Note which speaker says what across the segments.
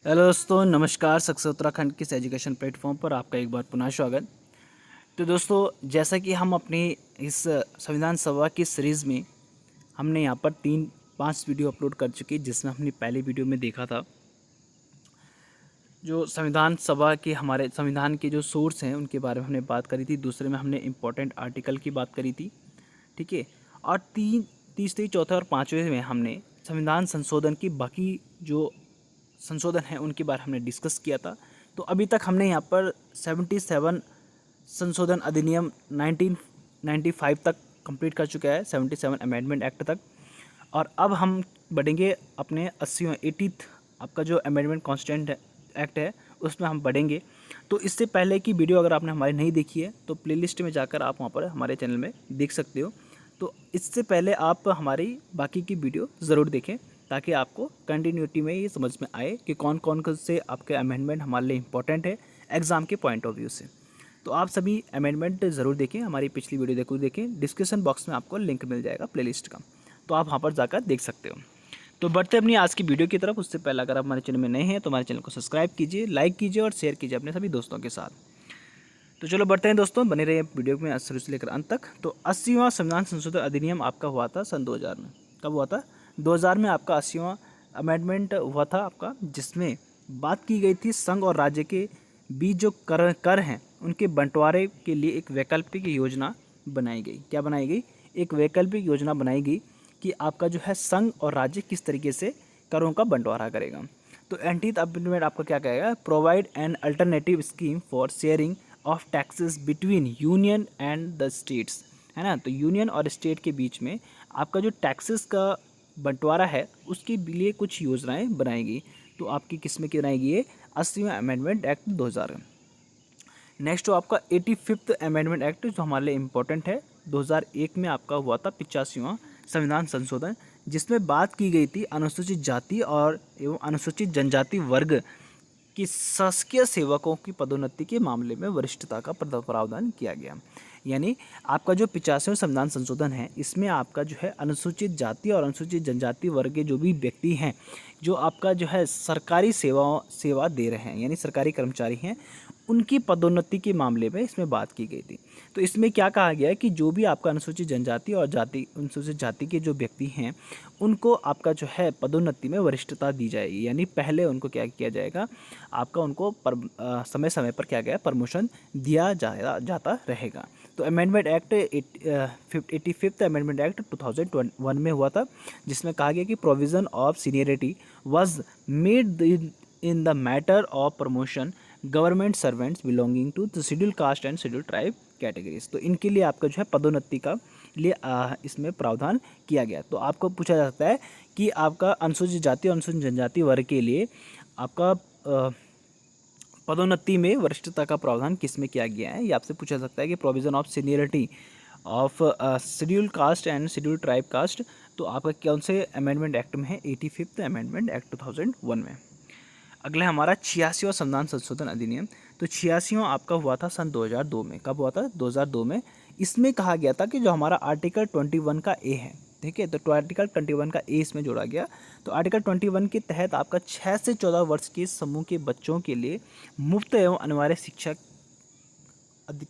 Speaker 1: Hello दोस्तों, नमस्कार। Success Uttarakhand के इस एजुकेशन प्लेटफॉर्म पर आपका एक बार पुनः स्वागत। तो दोस्तों, जैसा कि हम अपनी इस संविधान सभा की सीरीज़ में हमने यहाँ पर 3-5 वीडियो अपलोड कर चुके, जिसमें हमने पहले वीडियो में देखा था जो संविधान सभा के हमारे संविधान के जो सोर्स हैं उनके बारे में हमने बात करी थी। दूसरे में हमने इम्पोर्टेंट आर्टिकल की बात करी थी, ठीक है। और तीसरे, चौथे और पाँचवें में हमने संविधान संशोधन की बाकी जो संशोधन है उनके बारे में हमने डिस्कस किया था। तो अभी तक हमने यहाँ पर 77 संशोधन अधिनियम 1995 तक कंप्लीट कर चुका है, 77 अमेंडमेंट एक्ट तक। और अब हम बढ़ेंगे अपने 80वें 80th आपका जो अमेंडमेंट कॉन्स्टिट्यूंट एक्ट है उसमें हम बढ़ेंगे। तो इससे पहले की वीडियो अगर आपने हमारी नहीं देखी है तो प्लेलिस्ट में जाकर आप वहाँ पर हमारे चैनल में देख सकते हो। तो इससे पहले आप हमारी बाकी की वीडियो ज़रूर देखें ताकि आपको कंटिन्यूटी में ये समझ में आए कि कौन कौन से आपके अमेंडमेंट हमारे लिए इम्पोर्टेंट है एग्ज़ाम के पॉइंट ऑफ व्यू से। तो आप सभी अमेंडमेंट ज़रूर देखें, हमारी पिछली वीडियो जरूर देखें। डिस्क्रिप्शन बॉक्स में आपको लिंक मिल जाएगा प्लेलिस्ट का, तो आप वहाँ पर जाकर देख सकते हो। तो बढ़ते अपनी आज की वीडियो की तरफ। उससे पहले अगर आप हमारे चैनल में नए हैं तो हमारे चैनल को सब्सक्राइब कीजिए, लाइक कीजिए और शेयर कीजिए अपने सभी दोस्तों के साथ। तो चलो बढ़ते हैं दोस्तों, बने रहिए वीडियो में शुरू से लेकर अंत तक। तो 80वां संविधान संशोधन अधिनियम आपका हुआ था सन 2000 में। कब हुआ था? 2000 में आपका 80वां अमेंडमेंट हुआ था आपका, जिसमें बात की गई थी संघ और राज्य के बीच जो कर हैं उनके बंटवारे के लिए एक वैकल्पिक योजना बनाई गई। क्या बनाई गई? एक वैकल्पिक योजना बनाई गई कि आपका जो है संघ और राज्य किस तरीके से करों का बंटवारा करेगा। तो एंटीथ अमेंडमेंट आपका क्या कहेगा? Provide an alternative scheme for sharing of taxes between union and the states, है ना। तो यूनियन और स्टेट के बीच में आपका जो टैक्सेस का बंटवारा है उसके लिए कुछ योजनाएं बनाएगी। तो आपकी किस में बनाएगी? ये 80वां अमेंडमेंट एक्ट 2000। नेक्स्ट हो आपका 85th अमेंडमेंट एक्ट जो हमारे लिए इम्पोर्टेंट है। 2001 में आपका हुआ था 85वां संविधान संशोधन, जिसमें बात की गई थी अनुसूचित जाति और एवं अनुसूचित जनजाति वर्ग कि शासकीय सेवकों की पदोन्नति के मामले में वरिष्ठता का प्रावधान किया गया। यानी आपका जो 85वां संविधान संशोधन है इसमें आपका जो है अनुसूचित जाति और अनुसूचित जनजाति वर्ग के जो भी व्यक्ति हैं जो आपका जो है सरकारी सेवा दे रहे हैं, यानी सरकारी कर्मचारी हैं, उनकी पदोन्नति के मामले में इसमें बात की गई थी। तो इसमें क्या कहा गया है कि जो भी आपका अनुसूचित जनजाति और अनुसूचित जाति के जो व्यक्ति हैं उनको आपका जो है पदोन्नति में वरिष्ठता दी जाएगी। यानी पहले उनको क्या किया जाएगा? आपका उनको समय समय पर क्या गया प्रमोशन दिया जाता रहेगा। तो amendment act 85th amendment act 2001 में हुआ था, जिसमें कहा गया कि provision of seniority was made in the matter of promotion government servants belonging to the scheduled caste and schedule tribe categories. तो इनके लिए आपका जो है पदोन्नति का लिए इसमें प्रावधान किया गया। तो आपको पूछा जा सकता है कि आपका अनुसूचित जाति और अनुसूचित जनजाति वर्ग के लिए आपका पदोन्नति में वरिष्ठता का प्रावधान किस में किया गया है? ये आपसे पूछा जा सकता है कि provision of seniority of scheduled caste and schedule tribe caste. तो आपका कौन से अमेंडमेंट एक्ट में है? 85th अमेंडमेंट एक्ट 2001 में। अगला हमारा 86वां संविधान संशोधन अधिनियम। तो 86वां आपका हुआ था सन 2002 में। कब हुआ था? 2002 में। इसमें कहा गया था कि जो हमारा आर्टिकल 21 का ए है, ठीक है, तो आर्टिकल 21 का ए इसमें जोड़ा गया। तो आर्टिकल 21 के तहत आपका 6 से 14 वर्ष के समूह के बच्चों के लिए मुफ्त एवं अनिवार्य शिक्षा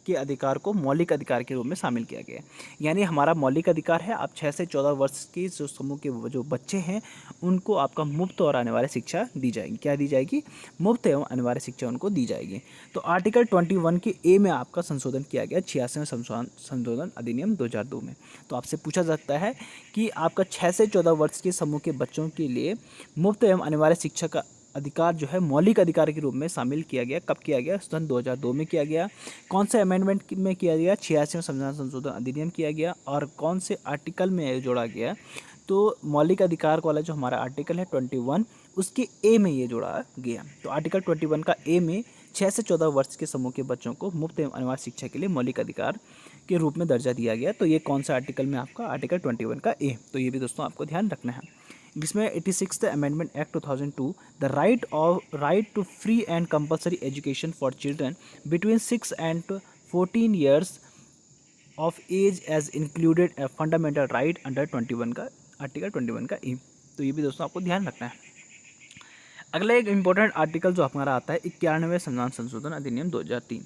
Speaker 1: के अधिकार को मौलिक अधिकार के रूप में शामिल किया गया है। यानी हमारा मौलिक अधिकार है, आप 6 से 14 वर्ष के जो समूह के जो बच्चे हैं उनको आपका मुफ्त और अनिवार्य शिक्षा दी जाएगी। क्या दी जाएगी? मुफ्त एवं अनिवार्य शिक्षा उनको दी जाएगी। तो आर्टिकल 21 के ए में आपका संशोधन किया गया 86वें संशोधन अधिनियम 2002 में। तो आपसे पूछा जाता है कि आपका 6 से 14 वर्ष के समूह के बच्चों के लिए मुफ्त एवं अनिवार्य शिक्षा का अधिकार जो है मौलिक अधिकार के रूप में शामिल किया गया। कब किया गया? सन 2002 में किया गया। कौन से अमेंडमेंट में किया गया? 86वें संविधान संशोधन अधिनियम किया गया। और कौन से आर्टिकल में जोड़ा गया? तो मौलिक अधिकार वाला जो हमारा आर्टिकल है 21 उसके ए में ये जोड़ा गया। तो आर्टिकल 21 का ए में 6 से 14 वर्ष के समूह के बच्चों को मुफ्त एवं अनिवार्य शिक्षा के लिए मौलिक अधिकार के रूप में दर्जा दिया गया। तो ये कौन सा आर्टिकल में? आपका आर्टिकल 21 का ए। तो ये भी दोस्तों आपको ध्यान रखना है। जिसमें 86th amendment act 2002 the right to free and compulsory education for children between 6 and 14 years of age as included a fundamental right under 21 का आर्टिकल 21 का ई। तो ये भी दोस्तों आपको ध्यान रखना है। अगला एक इम्पोर्टेंट आर्टिकल जो हमारा आता है 91वें संविधान संशोधन अधिनियम 2003।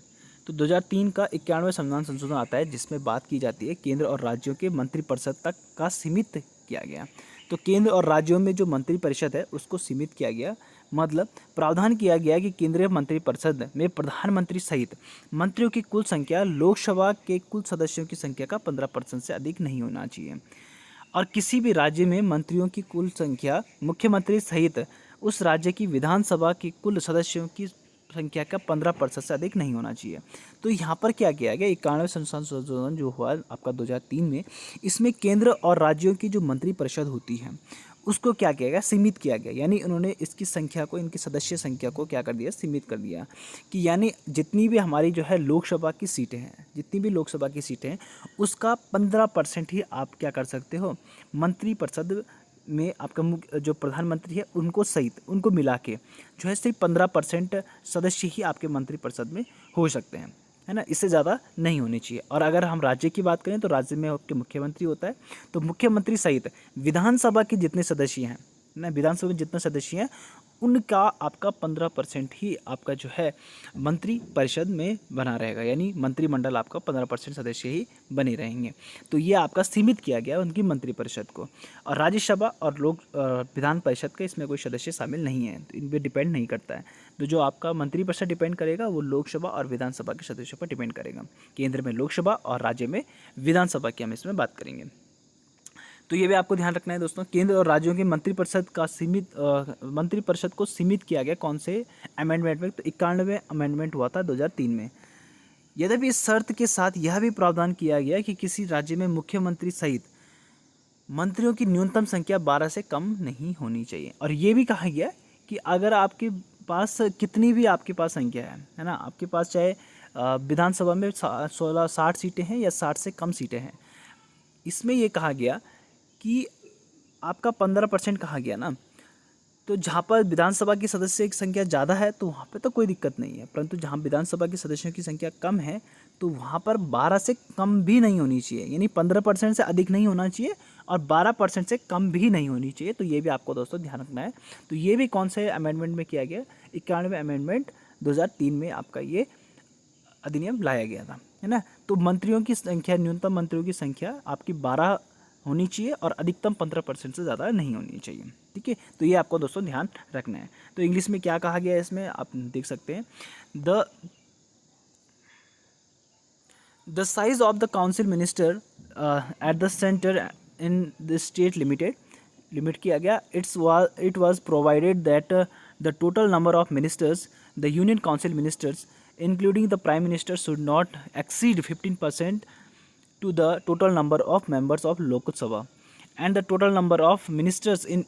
Speaker 1: तो 2003 का 91वें संविधान संशोधन आता है जिसमें बात की जाती है केंद्र और राज्यों के मंत्रिपरिषद तक का सीमित किया गया। तो केंद्र और राज्यों में जो मंत्रिपरिषद है उसको सीमित किया गया, मतलब प्रावधान किया गया कि केंद्रीय मंत्रिपरिषद में प्रधानमंत्री सहित मंत्रियों की कुल संख्या लोकसभा के कुल सदस्यों की संख्या का 15% से अधिक नहीं होना चाहिए। और किसी भी राज्य में मंत्रियों की कुल संख्या मुख्यमंत्री सहित उस राज्य की विधानसभा की कुल सदस्यों की संख्या का 15% से अधिक नहीं होना चाहिए। तो यहाँ पर क्या किया गया, 91वें संविधान संशोधन जो हुआ आपका 2003 में, इसमें केंद्र और राज्यों की जो मंत्रिपरिषद होती है उसको क्या किया गया, सीमित किया गया। यानी उन्होंने इसकी संख्या को, इनकी सदस्य संख्या को क्या कर दिया, सीमित कर दिया। कि यानी जितनी भी हमारी जो है लोकसभा की सीटें हैं, जितनी भी लोकसभा की सीटें हैं उसका 15% ही आप क्या कर सकते हो, मंत्रिपरिषद में आपका जो प्रधानमंत्री है उनको सहित, उनको मिला के जो है सिर्फ 15% सदस्य ही आपके मंत्रिपरिषद में हो सकते हैं, है ना। इससे ज़्यादा नहीं होनी चाहिए। और अगर हम राज्य की बात करें तो राज्य में आपके मुख्यमंत्री होता है, तो मुख्यमंत्री सहित विधानसभा के जितने सदस्य हैं ना, विधानसभा में जितने सदस्य हैं उनका आपका 15% ही आपका जो है मंत्री परिषद में बना रहेगा, यानी मंत्रिमंडल आपका 15% सदस्य ही बने रहेंगे। तो ये आपका सीमित किया गया उनकी मंत्रिपरिषद को। और राज्यसभा और लोक विधान परिषद का इसमें कोई सदस्य शामिल नहीं है, तो इन पर डिपेंड नहीं करता है। तो जो आपका मंत्रिपरिषद डिपेंड करेगा वो लोकसभा और विधानसभा के सदस्यों पर डिपेंड करेगा। केंद्र में लोकसभा और राज्य में विधानसभा की हम इसमें बात करेंगे। तो ये भी आपको ध्यान रखना है दोस्तों, केंद्र और राज्यों के मंत्रिपरिषद का मंत्रिपरिषद को सीमित किया गया कौन से अमेंडमेंट में, तो 91वें अमेंडमेंट हुआ था 2003 में। यद्यपि इस शर्त के साथ यह भी प्रावधान किया गया कि किसी राज्य में मुख्यमंत्री सहित मंत्रियों की न्यूनतम संख्या 12 से कम नहीं होनी चाहिए। और ये भी कहा गया कि अगर आपके पास कितनी भी आपके पास संख्या है ना, आपके पास चाहे विधानसभा में 60 सीटें हैं या 60 से कम सीटें हैं, इसमें ये कहा गया कि आपका 15% कहा गया ना, तो जहाँ पर विधानसभा की सदस्य की संख्या ज़्यादा है तो वहाँ पे तो कोई दिक्कत नहीं है, परंतु जहाँ विधानसभा के सदस्यों की संख्या कम है तो वहाँ पर 12 से कम भी नहीं होनी चाहिए, यानी 15% से अधिक नहीं होना चाहिए और 12% से कम भी नहीं होनी चाहिए। तो ये भी आपको दोस्तों ध्यान रखना है। तो ये भी कौन से अमेंडमेंट में किया गया, 91वें अमेंडमेंट 2003 में आपका ये अधिनियम लाया गया था, है ना। तो मंत्रियों की संख्या, न्यूनतम मंत्रियों की संख्या आपकी 12 होनी चाहिए और अधिकतम 15% से ज़्यादा नहीं होनी चाहिए, ठीक है। तो ये आपको दोस्तों ध्यान रखना है। तो इंग्लिश में क्या कहा गया है इसमें आप देख सकते हैं, the size of the council minister at the centre in the state limit किया गया। It was provided that the total number of ministers, the union council ministers including the prime minister should not exceed 15% to the total number of members of Lok Sabha, and the total number of ministers in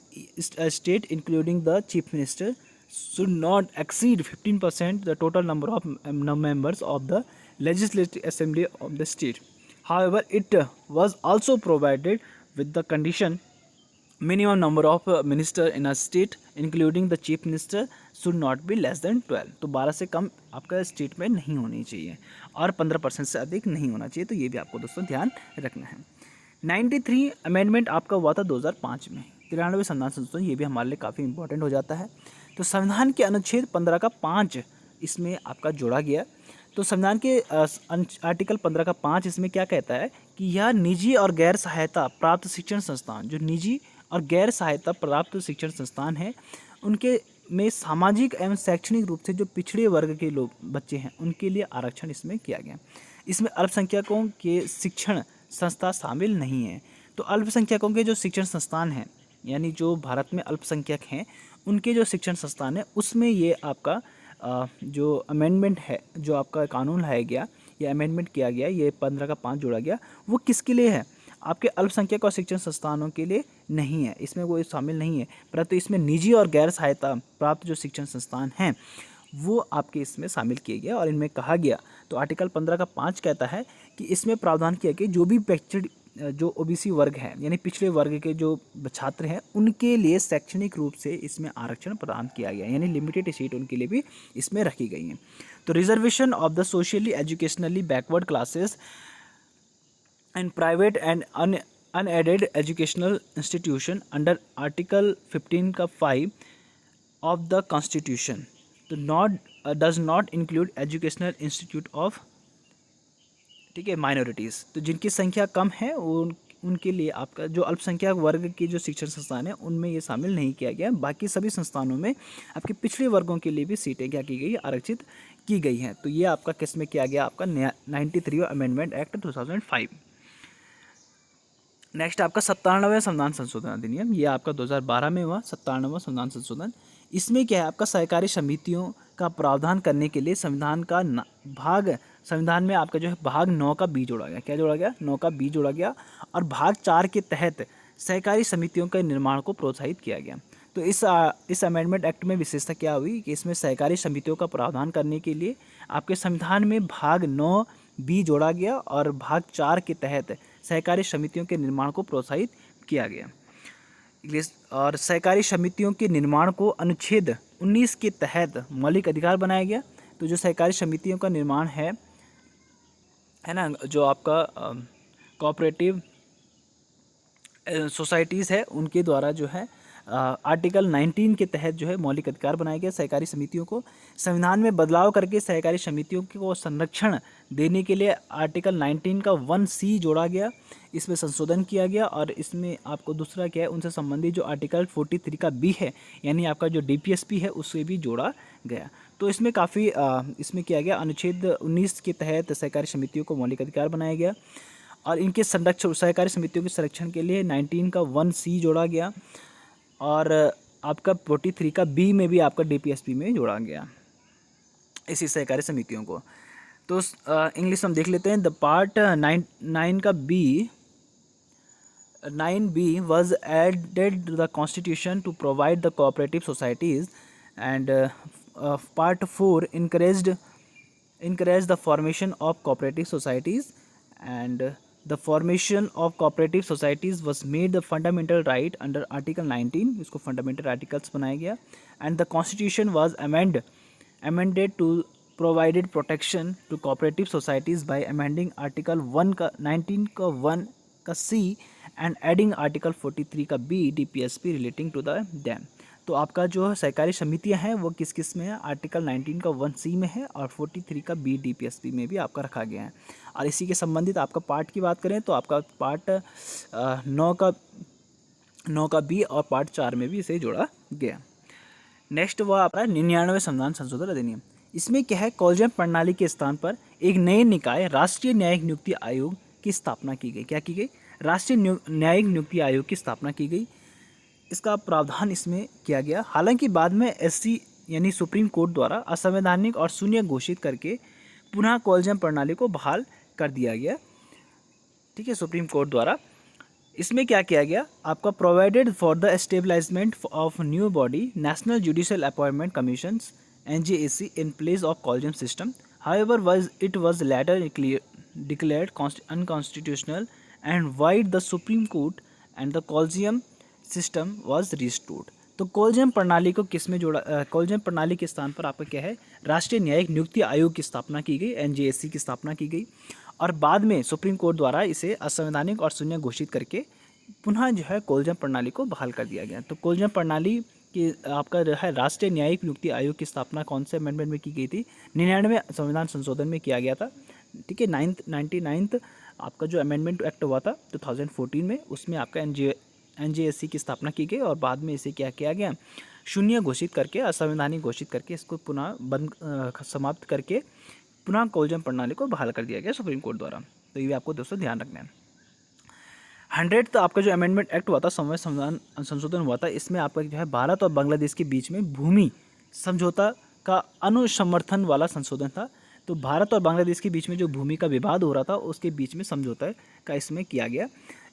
Speaker 1: a state including the chief minister should not exceed 15% the total number of members of the legislative assembly of the state. However, it was also provided with the condition minimum number of minister in a state including the chief minister should not be less than 12। तो 12 से कम आपका state में नहीं होनी चाहिए और 15% से अधिक नहीं होना चाहिए। तो ये भी आपको दोस्तों ध्यान रखना है। 93 अमेंडमेंट आपका हुआ था 2005 में, 93वें संविधान संशोधन, ये भी हमारे लिए काफ़ी इंपॉर्टेंट हो जाता है। तो संविधान के अनुच्छेद 15 का 5 इसमें आपका जोड़ा गया। तो संविधान के आर्टिकल 15 का 5 इसमें क्या कहता है कि यह निजी और गैर सहायता प्राप्त शिक्षण संस्थान, जो निजी और गैर सहायता प्राप्त शिक्षण संस्थान हैं उनके में सामाजिक एवं शैक्षणिक रूप से जो पिछड़े वर्ग के लोग बच्चे हैं उनके लिए आरक्षण इसमें किया गया। इसमें अल्पसंख्यकों के शिक्षण संस्था शामिल नहीं है। तो अल्पसंख्यकों के जो शिक्षण संस्थान हैं, यानी जो भारत में अल्पसंख्यक हैं उनके जो शिक्षण संस्थान है उसमें ये आपका जो अमेंडमेंट है, जो आपका कानून लाया गया या अमेंडमेंट किया गया, ये 15 का 5 जोड़ा गया, वो किसके लिए है, आपके अल्पसंख्यक और शिक्षण संस्थानों के लिए नहीं है, इसमें वो शामिल नहीं है। परंतु इसमें निजी और गैर सहायता प्राप्त जो शिक्षण संस्थान हैं वो आपके इसमें शामिल किए गए और इनमें कहा गया। तो आर्टिकल 15 का 5 कहता है कि इसमें प्रावधान किया कि जो भी जो ओबीसी वर्ग है यानी पिछड़े वर्ग के जो छात्र हैं उनके लिए शैक्षणिक रूप से इसमें आरक्षण प्रदान किया गया, यानी लिमिटेड सीट उनके लिए भी इसमें रखी गई हैं। तो reservation of the socially educationally backward classes and private and unaided educational institution under article 15 का 5 ऑफ द कॉन्स्टिट्यूशन तो not does not include educational institute of, ठीक है, माइनॉरिटीज़। तो जिनकी संख्या कम है उनके लिए आपका जो अल्पसंख्यक वर्ग के जो शिक्षण संस्थान है उनमें ये शामिल नहीं किया गया। बाकी सभी संस्थानों में आपके पिछड़े वर्गों के लिए भी सीटें क्या की गई, आरक्षित की गई हैं। तो ये आपका किस में किया गया, आपका 93 अमेंडमेंट एक्ट 2005। नेक्स्ट आपका 97वां संविधान संशोधन अधिनियम, ये आपका 2012 में हुआ 97वां संविधान संशोधन। इसमें क्या है, आपका सहकारी समितियों का प्रावधान करने के लिए संविधान का संविधान में आपका जो है भाग 9 का बी जोड़ा गया। क्या जोड़ा गया, 9 का बी जोड़ा गया। और भाग 4 के तहत सहकारी समितियों के निर्माण को प्रोत्साहित किया गया। तो इस अमेंडमेंट एक्ट में विशेषता क्या हुई कि इसमें सहकारी समितियों का प्रावधान करने के लिए आपके संविधान में भाग 9 बी जोड़ा गया और भाग 4 के तहत सहकारी समितियों के निर्माण को प्रोत्साहित किया गया। और सहकारी समितियों के निर्माण को अनुच्छेद 19 के तहत मौलिक अधिकार बनाया गया। तो जो सहकारी समितियों का निर्माण है ना, जो आपका कोऑपरेटिव सोसाइटीज़ है उनके द्वारा जो है आर्टिकल 19 के तहत जो है मौलिक अधिकार बनाया गया सहकारी समितियों को। संविधान में बदलाव करके सहकारी समितियों को संरक्षण देने के लिए आर्टिकल 19 का 1C जोड़ा गया, इसमें संशोधन किया गया। और इसमें आपको दूसरा क्या है, उनसे संबंधित जो आर्टिकल 43 का बी है यानी आपका जो DPSP है उससे भी जोड़ा गया। तो इसमें काफ़ी इसमें किया गया, अनुच्छेद 19 के तहत सहकारी समितियों को मौलिक अधिकार बनाया गया और इनके संरक्षण सहकारी समितियों के संरक्षण के लिए 19 का 1C जोड़ा गया और आपका 43 का बी में भी आपका DPSP में जोड़ा गया इसी सहकारी समितियों को। तो इंग्लिश हम देख लेते हैं। द पार्ट 9 का B 9B was added to the constitution to provide the cooperative societies and part 4 encouraged the formation of cooperative societies and the formation of cooperative societies was made the fundamental right under article 19, इसको fundamental articles बनाया गया। and the constitution was amended to provided protection to cooperative societies by amending article 1 का 19 का 1 का C and adding article 43 का B DPSP relating to the them। तो आपका जो सहकारी समितियां हैं वो किस किस में है, आर्टिकल 19 का 1C में है और 43 का B DPSP में भी आपका रखा गया है। और इसी के संबंधित आपका पार्ट की बात करें तो आपका पार्ट 9 का B और पार्ट 4 में भी इसे जोड़ा गया। नेक्स्ट वह आपका 99वें संविधान संशोधन अधिनियम। इसमें क्या है, कॉलेजियम प्रणाली के स्थान पर एक नए निकाय राष्ट्रीय न्यायिक नियुक्ति आयोग की स्थापना की गई। क्या की गई, राष्ट्रीय न्यायिक नियुक्ति आयोग की स्थापना की गई। इसका प्रावधान इसमें किया गया। हालांकि बाद में SC यानी सुप्रीम कोर्ट द्वारा असंवैधानिक और शून्य घोषित करके पुनः कॉलेजियम प्रणाली को बहाल कर दिया गया। ठीक है, सुप्रीम कोर्ट द्वारा इसमें क्या किया गया, आपका provided for the establishment of new body national judicial appointment commission NJAC in place of collegium system. However, it was later declared unconstitutional and wide the Supreme Court and the collegium system was restored। तो collegium प्रणाली को किस में जोड़ा, collegium प्रणाली के स्थान पर आपका क्या है, राष्ट्रीय न्यायिक नियुक्ति आयोग की स्थापना की गई, NJAC की स्थापना की गई और बाद में सुप्रीम कोर्ट द्वारा इसे असंवैधानिक और शून्य घोषित करके पुनः जो है कॉलेजियम प्रणाली को बहाल कर दिया गया। तो कॉलेजियम प्रणाली कि आपका जो है राष्ट्रीय न्यायिक नियुक्ति आयोग की स्थापना कौन से अमेंडमेंट में की गई थी, 99वें संविधान संशोधन में किया गया था। ठीक है, 99th आपका जो अमेंडमेंट एक्ट हुआ था 2014 में, उसमें आपका NJAC की स्थापना की गई और बाद में इसे क्या किया गया, शून्य घोषित करके असंवैधानिक घोषित करके इसको पुनः समाप्त करके पुनः कॉलेजियम प्रणाली को बहाल कर दिया गया सुप्रीम कोर्ट द्वारा। तो ये आपको दोस्तों ध्यान रखना है। 100th आपका जो अमेंडमेंट एक्ट हुआ था, संविधान संशोधन हुआ था, इसमें आपका जो है भारत और बांग्लादेश के बीच में भूमि समझौता का अनुसमर्थन वाला संशोधन था। तो भारत और बांग्लादेश के बीच में जो भूमि का विवाद हो रहा था उसके बीच में समझौता का इसमें किया गया।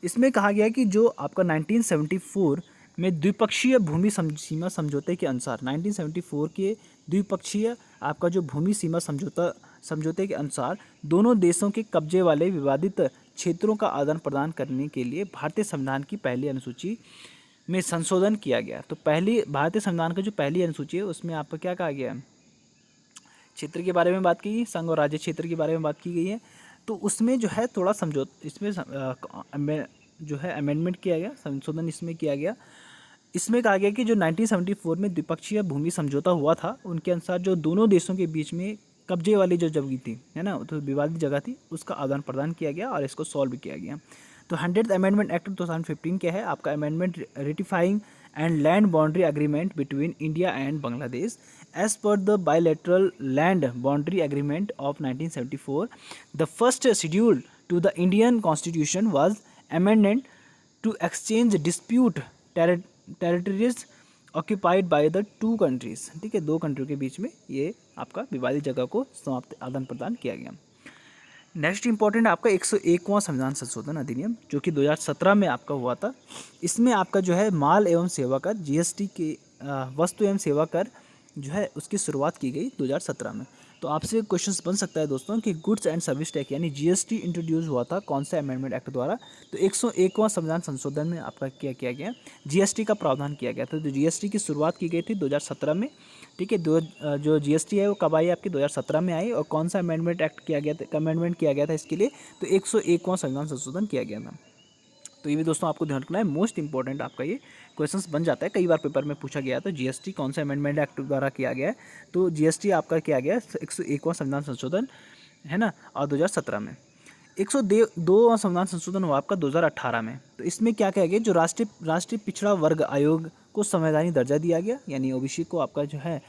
Speaker 1: इसमें कहा गया कि जो आपका 1974 में द्विपक्षीय भूमि सीमा समझौते के अनुसार, 1974 के द्विपक्षीय आपका जो भूमि सीमा समझौते के अनुसार दोनों देशों के कब्जे वाले विवादित क्षेत्रों का आदान प्रदान करने के लिए भारतीय संविधान की पहली अनुसूची में संशोधन किया गया। तो पहली भारतीय संविधान का जो पहली अनुसूची है उसमें आपका क्या कहा गया है, क्षेत्र के बारे में बात की गई, संघ और राज्य क्षेत्र के बारे में बात की गई है। तो उसमें जो है थोड़ा इसमें जो है अमेंडमेंट किया गया, संशोधन इसमें किया गया। इसमें कहा गया कि जो 1974 में द्विपक्षीय भूमि समझौता हुआ था, उनके अनुसार जो दोनों देशों के बीच में कब्जे वाली जो जगह थी, है ना, तो विवादित जगह थी, उसका आदान प्रदान किया गया और इसको सॉल्व भी किया गया। तो 100th अमेंडमेंट एक्ट 2015 क्या है आपका? Amendment ratifying and land boundary agreement between India and Bangladesh as per the bilateral land boundary agreement of 1974 the first schedule to the Indian constitution was amended to exchange dispute territories occupied by the two countries. ठीक है, दो कंट्रियों के बीच में ये आपका विवादित जगह को समाप्त आदान प्रदान किया गया। नेक्स्ट इंपॉर्टेंट आपका 101वां संविधान संशोधन अधिनियम जो कि 2017 में आपका हुआ था। इसमें आपका जो है माल एवं सेवा कर जीएसटी के वस्तु एवं सेवा कर जो है उसकी शुरुआत की गई 2017 में। तो आपसे क्वेश्चंस बन सकता है दोस्तों कि गुड्स एंड सर्विस टैक्स यानी जीएसटी इंट्रोड्यूस हुआ था कौन से अमेंडमेंट एक्ट द्वारा? तो 101वां संविधान संशोधन में आपका क्या किया गया? जीएसटी का प्रावधान किया गया था। तो जीएसटी की शुरुआत की गई थी 2017 में। ठीक है, जो जीएसटी है वो कब आई आपकी? 2017 में आई। और कौन सा अमेंडमेंट एक्ट किया गया था, अमेंडमेंट किया गया था इसके लिए? तो 101वां संविधान संशोधन किया गया था। तो ये भी दोस्तों आपको ध्यान रखना है, मोस्ट इंपॉर्टेंट आपका ये क्वेश्चंस बन जाता है, कई बार पेपर में पूछा गया। तो जीएसटी कौन सा अमेंडमेंट एक्ट द्वारा किया गया है? तो जीएसटी आपका किया गया 101वां संविधान संशोधन, है ना, और 2017 में। 102वां संविधान संशोधन हुआ आपका 2018 में। तो इसमें क्या किया गया? जो राष्ट्रीय पिछड़ा वर्ग आयोग को संवैधानिक दर्जा दिया गया, यानी ओबीसी को आपका जो है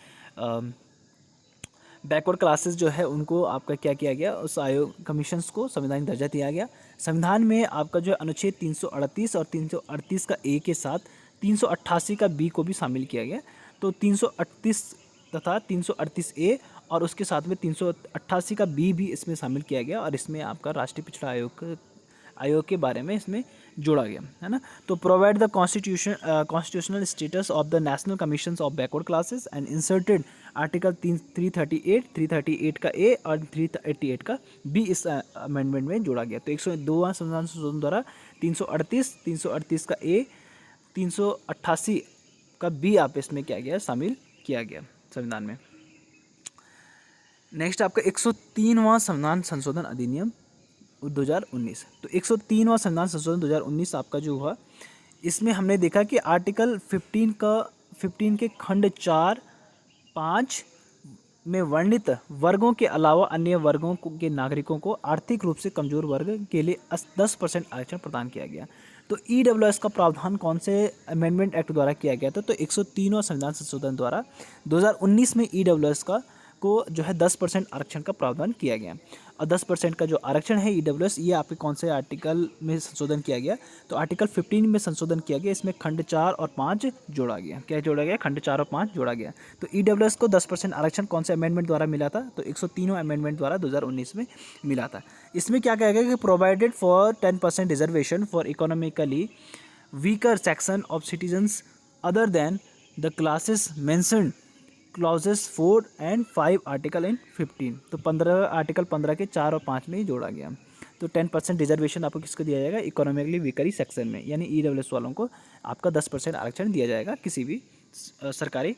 Speaker 1: बैकवर्ड क्लासेस जो है उनको आपका क्या किया गया? उस आयोग कमीशंस को संवैधानिक दर्जा दिया गया। संविधान में आपका जो अनुच्छेद 338 और 338 का ए के साथ 388 का बी को भी शामिल किया गया। तो 338 तथा 338 ए और उसके साथ में 388 का बी भी इसमें शामिल किया गया और इसमें आपका राष्ट्रीय पिछड़ा आयोग के बारे में इसमें जोड़ा गया, है ना। तो provide the constitutional status of the national commission of backward classes and inserted article 338 का ए और 388 का बी इस अमेंडमेंट में जोड़ा गया। तो 102वां संविधान संशोधन द्वारा 338 का ए, 388 का बी आप इसमें क्या गया? शामिल किया गया संविधान में। नेक्स्ट आपका 103वां संविधान संशोधन अधिनियम 2019। तो 103वां संविधान संशोधन 2019 आपका जो हुआ, इसमें हमने देखा कि आर्टिकल 15 के खंड 4, 5 में वर्णित वर्गों के अलावा अन्य वर्गों के नागरिकों को आर्थिक रूप से कमजोर वर्ग के लिए 10% आरक्षण प्रदान किया गया। तो ईडब्ल्यूएस का प्रावधान कौन से अमेंडमेंट एक्ट द्वारा किया गया था? तो 103वां संविधान संशोधन द्वारा 2019 में ईडब्ल्यूएस को जो है 10% आरक्षण का प्रावधान किया गया। और 10% का जो आरक्षण है ईडब्ल्यूएस, ये आपके कौन से आर्टिकल में संशोधन किया गया? तो आर्टिकल 15 में संशोधन किया गया। इसमें खंड 4 और 5 जोड़ा गया। क्या जोड़ा गया? खंड 4 और 5 जोड़ा गया। तो ईडब्ल्यूएस को 10% आरक्षण कौन से अमेंडमेंट द्वारा मिला था? तो 103वां अमेंडमेंट द्वारा 2019 में मिला था। इसमें क्या कहा गया कि provided for 10% reservation for economically weaker section of citizens other than the classes mentioned clauses 4 and 5 article in 15। तो 15 आर्टिकल 15 के 4 और 5 में ही जोड़ा गया। तो 10% रिजर्वेशन आपको किसको दिया जाएगा? इकोनॉमिकली वीकरी सेक्शन में, यानी ईडब्ल्यूएस वालों को आपका 10% आरक्षण दिया जाएगा किसी भी सरकारी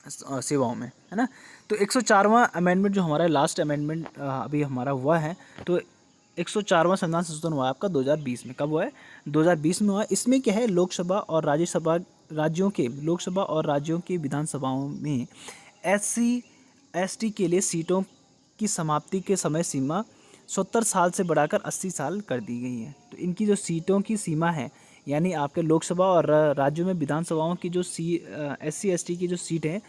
Speaker 1: सेवाओं में, है ना। तो 104वां अमेंडमेंट जो हमारा लास्ट अमेंडमेंट अभी हमारा हुआ है, तो 104वां संविधान संशोधन हुआ है आपका 2020 में। कब हुआ है? 2020 में हुआ है। इसमें क्या है? लोकसभा और राज्यों के विधानसभाओं में SC ST के लिए सीटों की समाप्ति के समय सीमा 70 साल से बढ़ाकर 80 साल कर दी गई है। तो इनकी जो सीटों की सीमा है, यानी आपके लोकसभा और राज्यों में विधानसभाओं की जो SC ST की जो सीट है,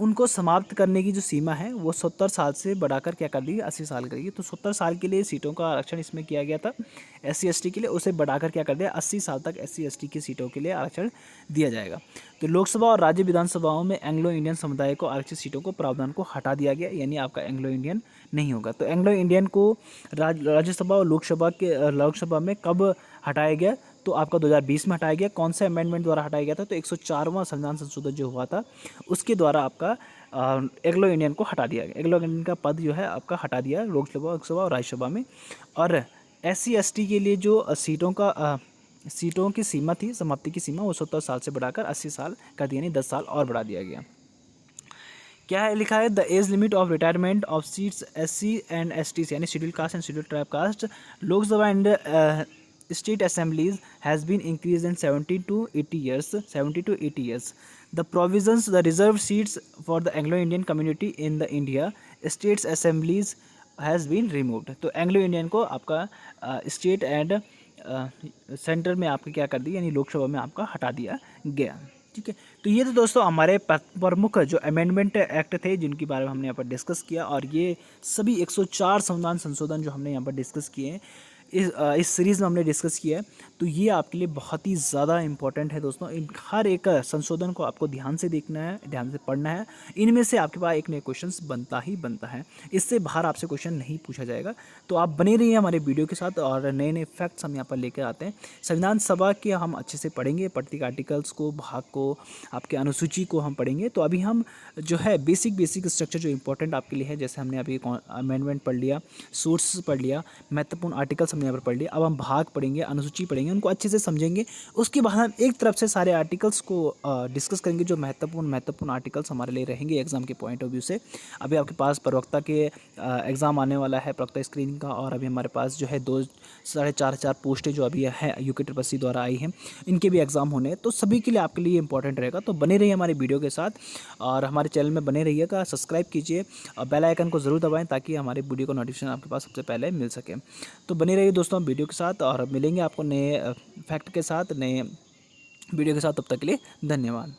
Speaker 1: उनको समाप्त करने की जो सीमा है वो 70 साल से बढ़ाकर क्या कर दी? 80 साल करेगी। तो 70 साल के लिए सीटों का आरक्षण इसमें किया गया था SC ST के लिए, उसे बढ़ाकर क्या कर दिया? 80 साल तक SC ST की सीटों के लिए आरक्षण दिया जाएगा। तो लोकसभा और राज्य विधानसभाओं में एंग्लो इंडियन समुदाय को आरक्षित सीटों को प्रावधान को हटा दिया गया, यानी आपका एंग्लो इंडियन नहीं होगा। तो एंग्लो इंडियन को राज्यसभा और लोकसभा में कब हटाया गया? तो आपका 2020 में हटाया गया। कौन से अमेंडमेंट द्वारा हटाया गया था? तो 104वां संविधान संशोधन जो हुआ था उसके द्वारा आपका एंग्लो इंडियन को हटा दिया गया। एंग्लो इंडियन का पद जो है आपका हटा दिया लोकसभा और राज्यसभा में। और SC ST के लिए जो सीटों की सीमा थी, समाप्ति की सीमा, वो 70 साल से बढ़ाकर 80 साल कर दी, यानी 10 साल और बढ़ा दिया गया। क्या है लिखा है? The age limit of retirement of seats SC and ST यानी schedule caste and schedule tribe caste Lok Sabha and state assemblies has been increased in 70 to 80 years. 70 to 80 years. The provisions, the reserved seats for the Anglo-Indian community in the India states assemblies has been removed. तो Anglo Indian को आपका state and centre में आपके क्या कर दिया, यानी लोकसभा में आपका हटा दिया गया। ठीक है, तो ये तो दोस्तों हमारे प्रमुख जो अमेंडमेंट एक्ट थे जिनके बारे में हमने यहाँ पर डिस्कस किया, और ये सभी 104 संविधान संशोधन जो हमने यहाँ पर डिस्कस किए हैं इस सीरीज़ में हमने डिस्कस किया है। तो ये आपके लिए बहुत ही ज़्यादा इंपॉर्टेंट है दोस्तों। इन हर एक संशोधन को आपको ध्यान से देखना है, ध्यान से पढ़ना है। इनमें से आपके पास एक नए क्वेश्चंस बनता ही बनता है, इससे बाहर आपसे क्वेश्चन नहीं पूछा जाएगा। तो आप बने रहिए हमारे वीडियो के साथ, और नए नए फैक्ट्स हम यहाँ पर लेकर आते हैं। संविधान सभा के हम अच्छे से पढ़ेंगे, प्रत्येक आर्टिकल्स को, भाग को, आपके अनुसूची को हम पढ़ेंगे। तो अभी हम जो है बेसिक स्ट्रक्चर जो इंपॉर्टेंट आपके लिए है, जैसे हमने अभी अमेंडमेंट पढ़ लिया, सोर्स पढ़ लिया, महत्वपूर्ण आर्टिकल्स हमने यहाँ पर पढ़ लिया। अब हम भाग पढ़ेंगे, अनुसूची पढ़ेंगे, उनको अच्छे से समझेंगे। उसके बाद हम एक तरफ से सारे आर्टिकल्स को डिस्कस करेंगे जो महत्वपूर्ण आर्टिकल्स हमारे लिए रहेंगे एग्जाम के पॉइंट ऑफ व्यू से। अभी आपके पास प्रवक्ता के एग्ज़ाम आने वाला है, प्रवक्ता स्क्रीनिंग का, और अभी हमारे पास जो है 2,500 पोस्टें जो अभी है यूके ट्रिपल द्वारा आई हैं, इनके भी एग्ज़ाम होने हैं। तो सभी के लिए आपके लिए इंपॉर्टेंट रहेगा। तो बने रहिए हमारे वीडियो के साथ, और हमारे चैनल में बने रहिएगा, सब्सक्राइब कीजिए और बेल आइकन को ज़रूर दबाएं ताकि हमारे वीडियो का नोटिफिकेशन आपके पास सबसे पहले मिल सके। तो बने रहिए दोस्तों वीडियो के साथ, और मिलेंगे आपको नए फैक्ट के साथ, नए वीडियो के साथ। तब तक के लिए धन्यवाद।